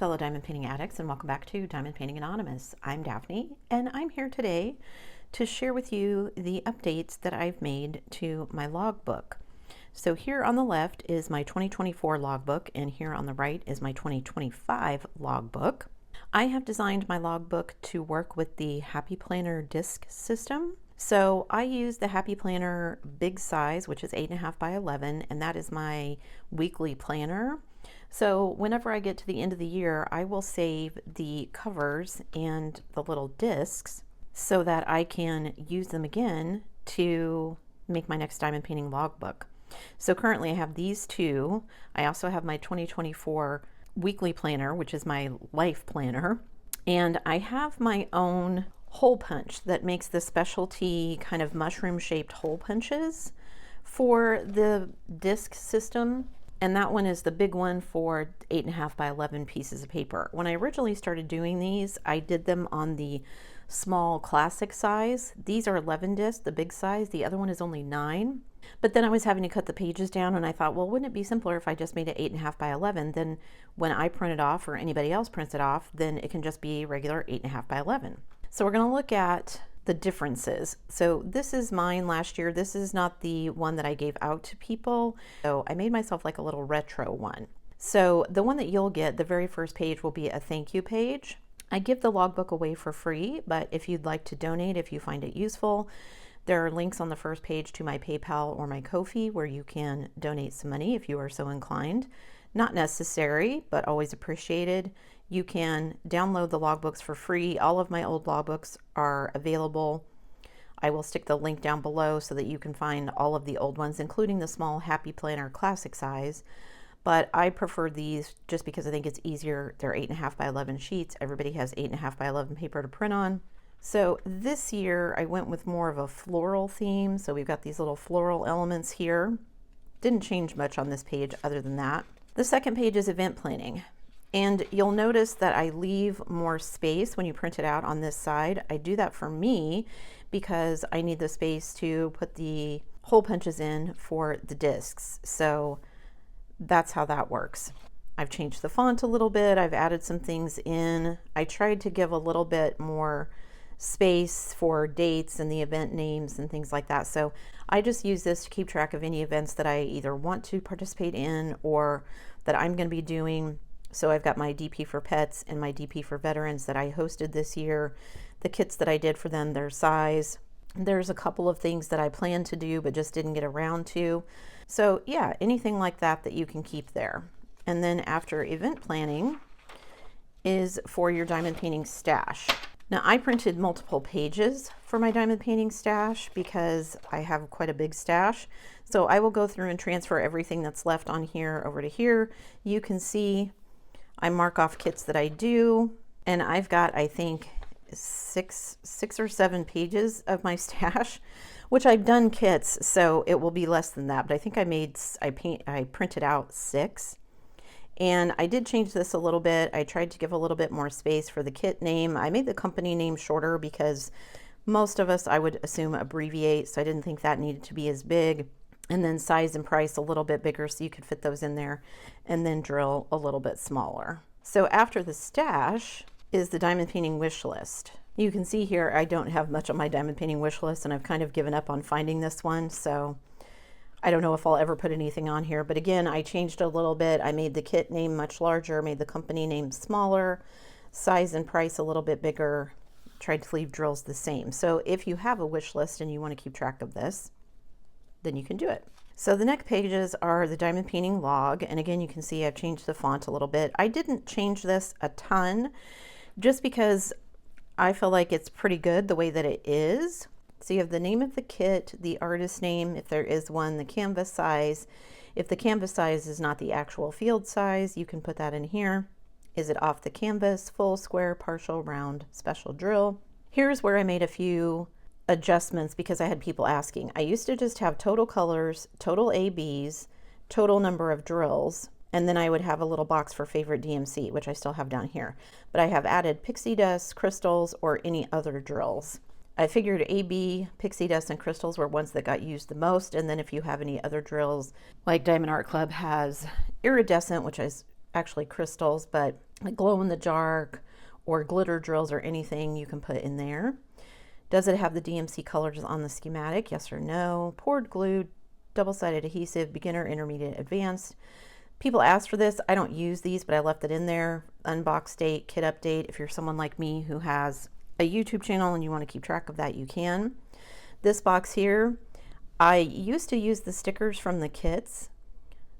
fellow diamond painting addicts, and welcome back to Diamond Painting Anonymous. I'm Daphne, and I'm here today to share with you the updates that I've made to my logbook. So here on the left is my 2024 logbook, and here on the right is my 2025 logbook. I have designed my logbook to work with the Happy Planner disc system. So I use the Happy Planner big size, which is 8.5 by 11, and that is my weekly planner. So whenever I get to the end of the year, I will save the covers and the little discs so that I can use them again to make my next diamond painting logbook. So currently I have these two. I also have my 2024 weekly planner, which is my life planner. And I have my own hole punch that makes the specialty kind of mushroom shaped hole punches for the disc system. And that one is the big one for 8.5 by 11 pieces of paper. When I originally started doing these, I did them on the small classic size. These are 11 discs, the big size. The other one is only 9. But then I was having to cut the pages down, and I thought, well, wouldn't it be simpler if I just made it 8.5 by 11? Then when I print it off or anybody else prints it off, then it can just be regular 8.5 by 11. So we're going to look at the differences. So this is mine last year. This is not the one that I gave out to people. So I made myself like a little retro one. So the one that you'll get, the very first page will be a thank you page. I give the logbook away for free, but if you'd like to donate, if you find it useful, there are links on the first page to my PayPal or my Ko-fi where you can donate some money if you are so inclined. Not necessary, but always appreciated. You can download the logbooks for free. All of my old logbooks are available. I will stick the link down below so that you can find all of the old ones, including the small Happy Planner classic size. But I prefer these just because I think it's easier. They're 8.5 by 11 sheets. Everybody has 8.5 by 11 paper to print on. So this year I went with more of a floral theme. So we've got these little floral elements here. Didn't change much on this page other than that. The second page is event planning. And you'll notice that I leave more space when you print it out on this side. I do that for me because I need the space to put the hole punches in for the discs. So that's how that works. I've changed the font a little bit. I've added some things in. I tried to give a little bit more space for dates and the event names and things like that. So I just use this to keep track of any events that I either want to participate in or that I'm going to be doing. So I've got my DP for pets and my DP for veterans that I hosted this year, the kits that I did for them, their size. There's a couple of things that I planned to do but just didn't get around to. So yeah, anything like that that you can keep there. And then after event planning is for your diamond painting stash. Now I printed multiple pages for my diamond painting stash because I have quite a big stash. So I will go through and transfer everything that's left on here over to here. You can see I mark off kits that I do, and I've got, I think, six or seven pages of my stash, which I've done kits, so it will be less than that. But I think I printed out 6. And I did change this a little bit. I tried to give a little bit more space for the kit name. I made the company name shorter because most of us, I would assume, abbreviate, so I didn't think that needed to be as big. And then size and price a little bit bigger so you could fit those in there, and then drill a little bit smaller. So after the stash is the diamond painting wish list. You can see here I don't have much on my diamond painting wish list, and I've kind of given up on finding this one, so I don't know if I'll ever put anything on here. But again, I changed a little bit. I made the kit name much larger, made the company name smaller, size and price a little bit bigger, tried to leave drills the same. So if you have a wish list and you want to keep track of this, then you can do it. So the next pages are the diamond painting log. And again, you can see I've changed the font a little bit. I didn't change this a ton just because I feel like it's pretty good the way that it is. So you have the name of the kit, the artist name, if there is one, the canvas size. If the canvas size is not the actual field size, you can put that in here. Is it off the canvas, full, square, partial, round, special drill? Here's where I made a few adjustments because I had people asking. I used to just have total colors, total ABs, total number of drills, and then I would have a little box for favorite DMC, which I still have down here. But I have added pixie dust, crystals, or any other drills. I figured AB, pixie dust, and crystals were ones that got used the most, and then if you have any other drills, like Diamond Art Club has iridescent, which is actually crystals, but like glow in the dark or glitter drills or anything you can put in there. Does it have the DMC colors on the schematic? Yes or no? Poured glue, double-sided adhesive, beginner, intermediate, advanced. People asked for this. I don't use these, but I left it in there. Unbox date, kit update. If you're someone like me who has a YouTube channel and you want to keep track of that, you can. This box here, I used to use the stickers from the kits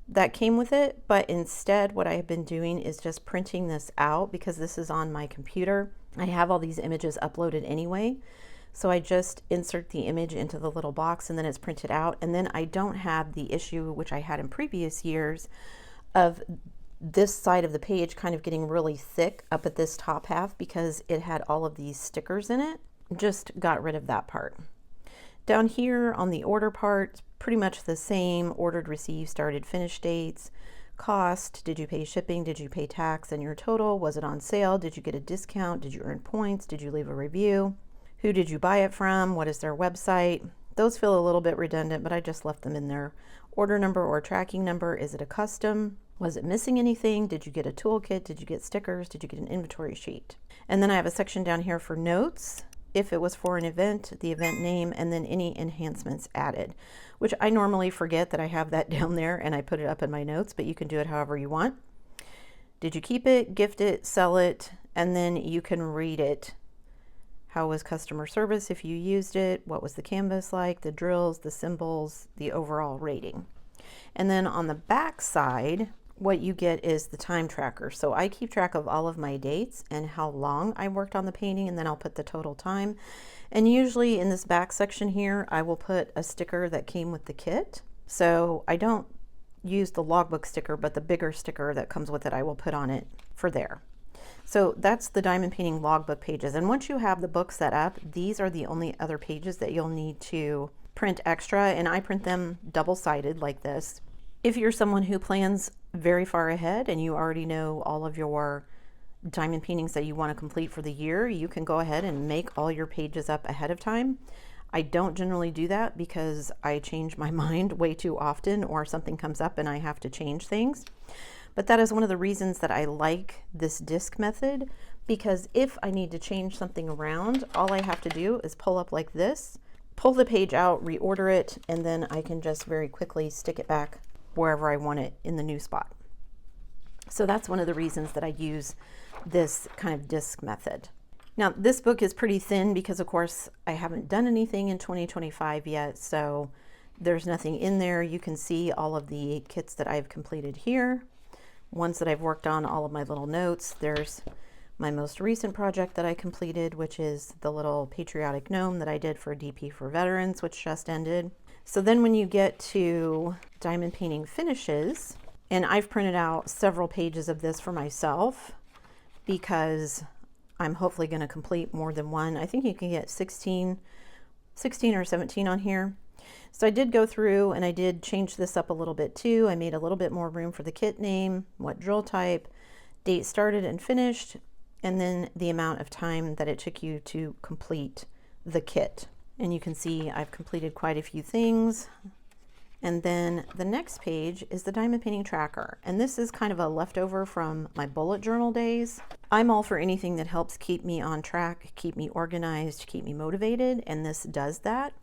that came with it, but instead what I have been doing is just printing this out because this is on my computer. I have all these images uploaded anyway, so I just insert the image into the little box and then it's printed out, and then I don't have the issue, which I had in previous years, of this side of the page kind of getting really thick up at this top half because it had all of these stickers in it. Just got rid of that part. Down here on the order part, pretty much the same. Ordered, received, started, finished dates, cost, did you pay shipping, did you pay tax, and your total, was it on sale, did you get a discount, did you earn points, did you leave a review, who did you buy it from, what is their website. Those feel a little bit redundant, but I just left them in there. Order number or tracking number, is it a custom, was it missing anything, did you get a toolkit, did you get stickers, did you get an inventory sheet. And then I have a section down here for notes, if it was for an event, the event name, and then any enhancements added, which I normally forget that I have that down there and I put it up in my notes, but you can do it however you want. Did you keep it, gift it, sell it, and then you can read it. How was customer service if you used it? What was the canvas like? The drills, the symbols, the overall rating. And then on the back side, what you get is the time tracker. So I keep track of all of my dates and how long I worked on the painting, and then I'll put the total time. And usually in this back section here, I will put a sticker that came with the kit. So I don't use the logbook sticker, but the bigger sticker that comes with it, I will put on it for there. So that's the diamond painting logbook pages. And once you have the book set up, these are the only other pages that you'll need to print extra. And I print them double-sided like this. If you're someone who plans very far ahead and you already know all of your diamond paintings that you want to complete for the year, you can go ahead and make all your pages up ahead of time. I don't generally do that because I change my mind way too often, or something comes up and I have to change things. But that is one of the reasons that I like this disc method, because if I need to change something around, all I have to do is pull up like this, pull the page out, reorder it, and then I can just very quickly stick it back wherever I want it in the new spot. So that's one of the reasons that I use this kind of disc method. Now this book is pretty thin because of course I haven't done anything in 2025 yet, so there's nothing in there. You can see all of the kits that I've completed here, ones that I've worked on, all of my little notes. There's my most recent project that I completed, which is the little patriotic gnome that I did for DP for Veterans, which just ended. So then when you get to diamond painting finishes, and I've printed out several pages of this for myself because I'm hopefully going to complete more than one. I think you can get 16 or 17 on here. So I did go through and I did change this up a little bit too. I made a little bit more room for the kit name, what drill type, date started and finished, and then the amount of time that it took you to complete the kit. And you can see I've completed quite a few things. And then the next page is the diamond painting tracker. And this is kind of a leftover from my bullet journal days. I'm all for anything that helps keep me on track, keep me organized, keep me motivated, and this does that.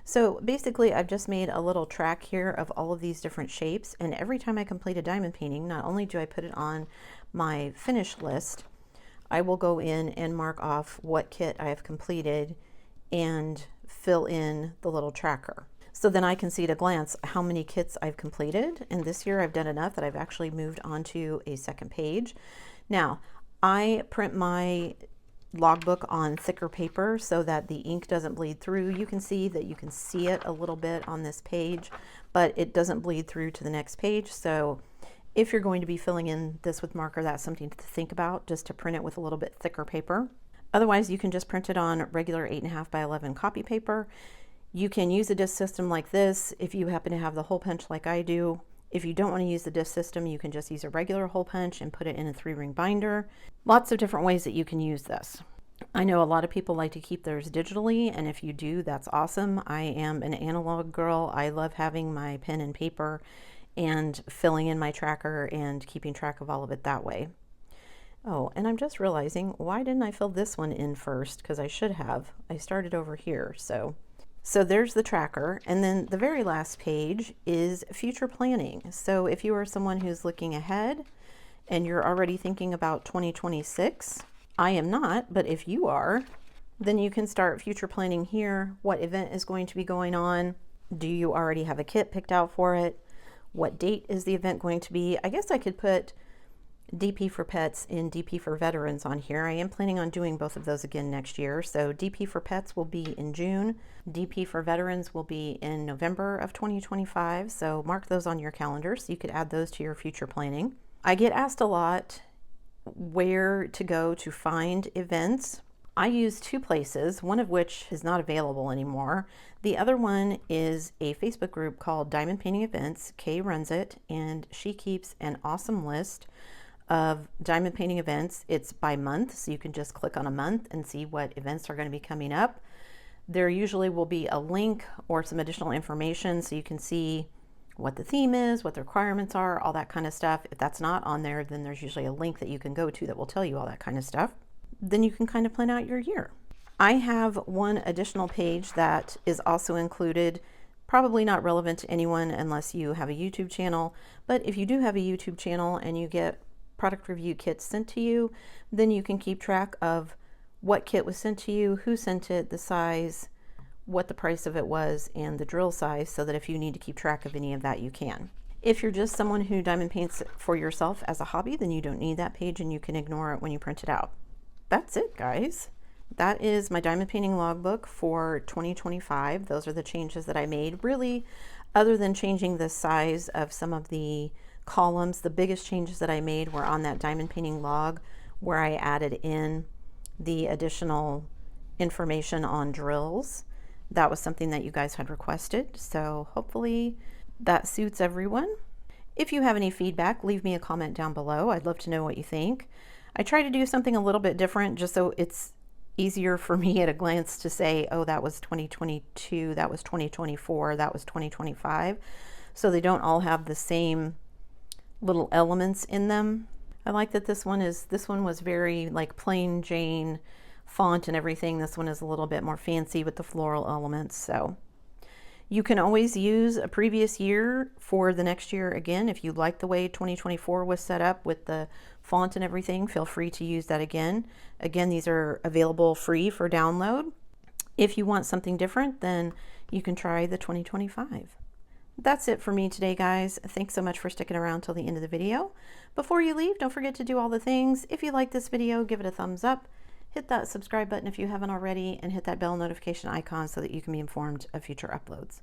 So basically I've just made a little track here of all of these different shapes, and every time I complete a diamond painting, not only do I put it on my finish list, I will go in and mark off what kit I have completed and fill in the little tracker. So then I can see at a glance how many kits I've completed. And this year I've done enough that I've actually moved on to a second page. Now, I print my logbook on thicker paper so that the ink doesn't bleed through. You can see that you can see it a little bit on this page, but it doesn't bleed through to the next page. So if you're going to be filling in this with marker, that's something to think about, just to print it with a little bit thicker paper. Otherwise, you can just print it on regular 8.5 by 11 copy paper. You can use a disc system like this if you happen to have the hole punch like I do. If you don't want to use the disc system, you can just use a regular hole punch and put it in a 3-ring binder. Lots of different ways that you can use this. I know a lot of people like to keep theirs digitally, and if you do, that's awesome. I am an analog girl. I love having my pen and paper and filling in my tracker and keeping track of all of it that way. Oh, and I'm just realizing, why didn't I fill this one in first? Because I should have. I started over here. So there's the tracker. And then the very last page is future planning. So if you are someone who's looking ahead and you're already thinking about 2026, I am not, but if you are, then you can start future planning here. What event is going to be going on? Do you already have a kit picked out for it? What date is the event going to be? I guess I could put DP for Pets and DP for Veterans on here. I am planning on doing both of those again next year. So DP for Pets will be in June. DP for Veterans will be in November of 2025. So mark those on your calendar so you could add those to your future planning. I get asked a lot where to go to find events. I use two places, one of which is not available anymore. The other one is a Facebook group called Diamond Painting Events. Kay runs it, and she keeps an awesome list of diamond painting events. It's by month, so you can just click on a month and see what events are going to be coming up. There usually will be a link or some additional information so you can see what the theme is, what the requirements are, all that kind of stuff. If that's not on there, then there's usually a link that you can go to that will tell you all that kind of stuff. Then you can kind of plan out your year. I have one additional page that is also included, probably not relevant to anyone unless you have a YouTube channel, but if you do have a YouTube channel and you get product review kits sent to you, then you can keep track of what kit was sent to you, who sent it, the size, what the price of it was, and the drill size, so that if you need to keep track of any of that, you can. If you're just someone who diamond paints for yourself as a hobby, then you don't need that page and you can ignore it when you print it out. That's it, guys. That is my diamond painting logbook for 2025. Those are the changes that I made. Really, other than changing the size of some of the columns, the biggest changes that I made were on that diamond painting log, where I added in the additional information on drills. That was something that you guys had requested, so hopefully that suits everyone. If you have any feedback, leave me a comment down below. I'd love to know what you think. I try to do something a little bit different just so it's easier for me at a glance to say, oh, that was 2022, that was 2024, that was 2025, so they don't all have the same little elements in them. I like that this one was very like plain Jane font and everything. This one is a little bit more fancy with the floral elements. So you can always use a previous year for the next year again. If you like the way 2024 was set up with the font and everything, feel free to use that again. Again, these are available free for download. If you want something different, then you can try the 2025. That's it for me today, guys. Thanks so much for sticking around till the end of the video. Before you leave, don't forget to do all the things. If you like this video, give it a thumbs up. Hit that subscribe button if you haven't already, and hit that bell notification icon so that you can be informed of future uploads.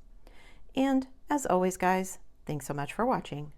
And as always, guys, thanks so much for watching.